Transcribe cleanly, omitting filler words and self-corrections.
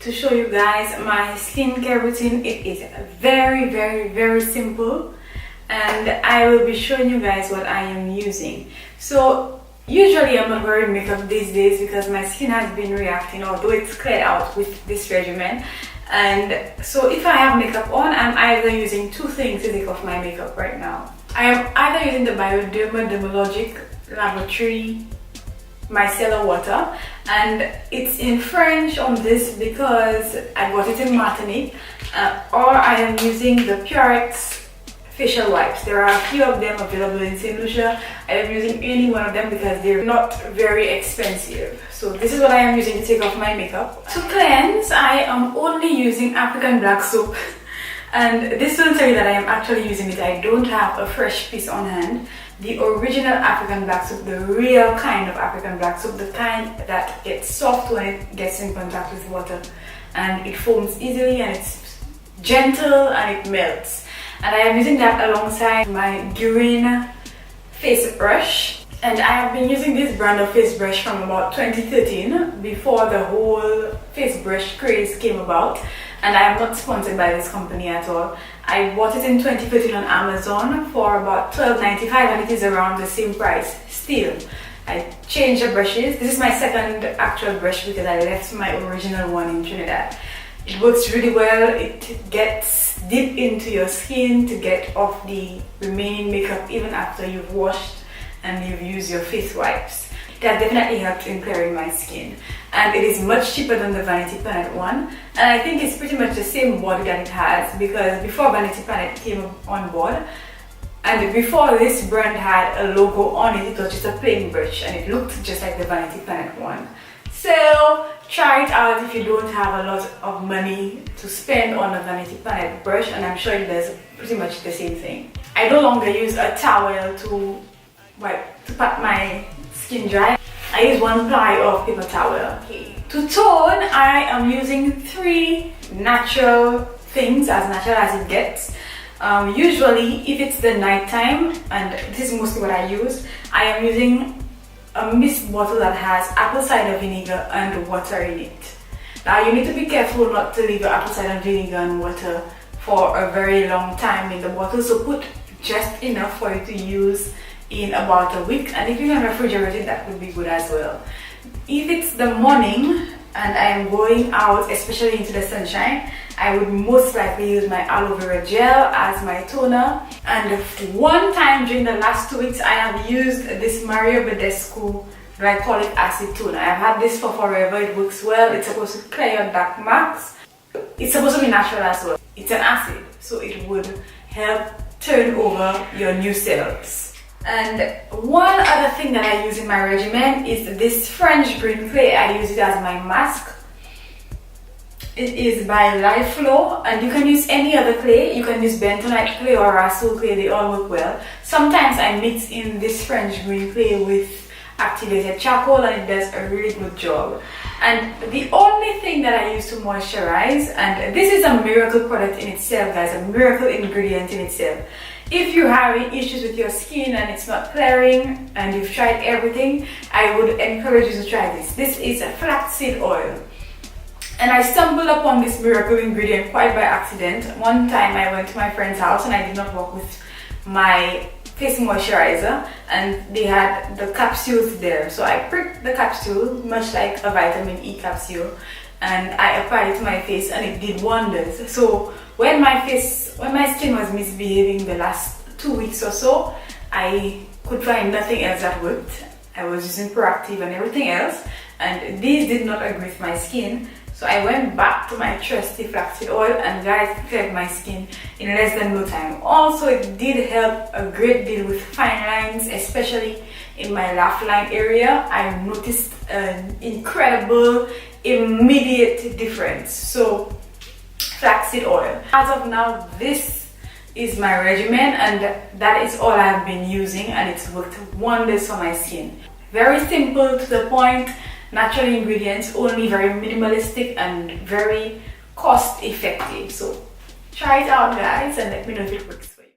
to show you guys my skincare routine. It is very simple, and I will be showing you guys what I am using. So usually I'm not wearing makeup these days because my skin has been reacting, although it's cleared out with this regimen. And so if I have makeup on, I'm either using two things to take off my makeup right now. I am either using the Bioderma Dermalogic Laboratory Micellar Water, and it's in French on this because I got it in Martinique, or I am using the Purex facial wipes. There are a few of them available in St. Lucia. I am using any one of them because they're not very expensive. So this is what I am using to take off my makeup. To cleanse, I am only using African black soap. And this will tell you that I am actually using it. I don't have a fresh piece on hand. The original African black soap, the real kind of African black soap, the kind that gets soft when it gets in contact with water. And it foams easily, and it's gentle, and it melts. And I am using that alongside my Mathurin face brush. And I have been using this brand of face brush from about 2013, before the whole face brush craze came about. And I am not sponsored by this company at all. I bought it in 2013 on Amazon for about $12.95, and it is around the same price still. I changed the brushes. This is my second actual brush because I left my original one in Trinidad. It works really well. It gets deep into your skin to get off the remaining makeup even after you've washed and you've used your face wipes. That definitely helped in clearing my skin. And it is much cheaper than the Vanity Planet one. And I think it's pretty much the same body that it has, because before Vanity Planet came on board, and before this brand had a logo on it, it was just a plain brush and it looked just like the Vanity Planet one. So try it out if you don't have a lot of money to spend on a Vanity Planet brush, and I'm showing you there's pretty much the same thing. I no longer use a towel to pat my skin dry. I use one ply of paper towel. Okay. To tone, I am using three natural things, as natural as it gets. Usually, if it's the night time, and this is mostly what I use, I am using a mist bottle that has apple cider vinegar and water in it. Now you need to be careful not to leave your apple cider vinegar and water for a very long time in the bottle, so put just enough for you to use in about a week, and if you can refrigerate it, that would be good as well. If it's the morning and I am going out, especially into the sunshine, I would most likely use my aloe vera gel as my toner. And one time during the last 2 weeks, I have used this Mario Badescu glycolic acid toner. I've had this for forever. It works well. It's supposed to clear your dark marks. It's supposed to be natural as well. It's an acid, so it would help turn over your new cells. And one other thing that I use in my regimen is this French green clay. I use it as my mask. It is by Life Flow, and you can use any other clay. You can use bentonite clay or Rasool clay, they all work well. Sometimes I mix in this French green clay with activated charcoal, and it does a really good job. And the only thing that I use to moisturize, and this is a miracle product in itself, guys, a miracle ingredient in itself. If you're having issues with your skin and it's not clearing and you've tried everything, I would encourage you to try this. This is a flaxseed oil. And I stumbled upon this miracle ingredient quite by accident. One time I went to my friend's house and I did not work with my face moisturizer, and they had the capsules there. So I pricked the capsule, much like a vitamin E capsule, and I applied it to my face, and it did wonders. So when my skin was misbehaving the last 2 weeks or so, I could find nothing else that worked. I was using Proactive and everything else, and these did not agree with my skin. So I went back to my trusty flaxseed oil, and guys, cleared my skin in less than no time. Also, it did help a great deal with fine lines, especially in my laugh line area. I noticed an incredible, immediate difference. So, flaxseed oil. As of now, this is my regimen, and that is all I have been using, and it's worked wonders for my skin. Very simple, to the point, natural ingredients, only very minimalistic and very cost effective. So try it out, guys, and let me know if it works.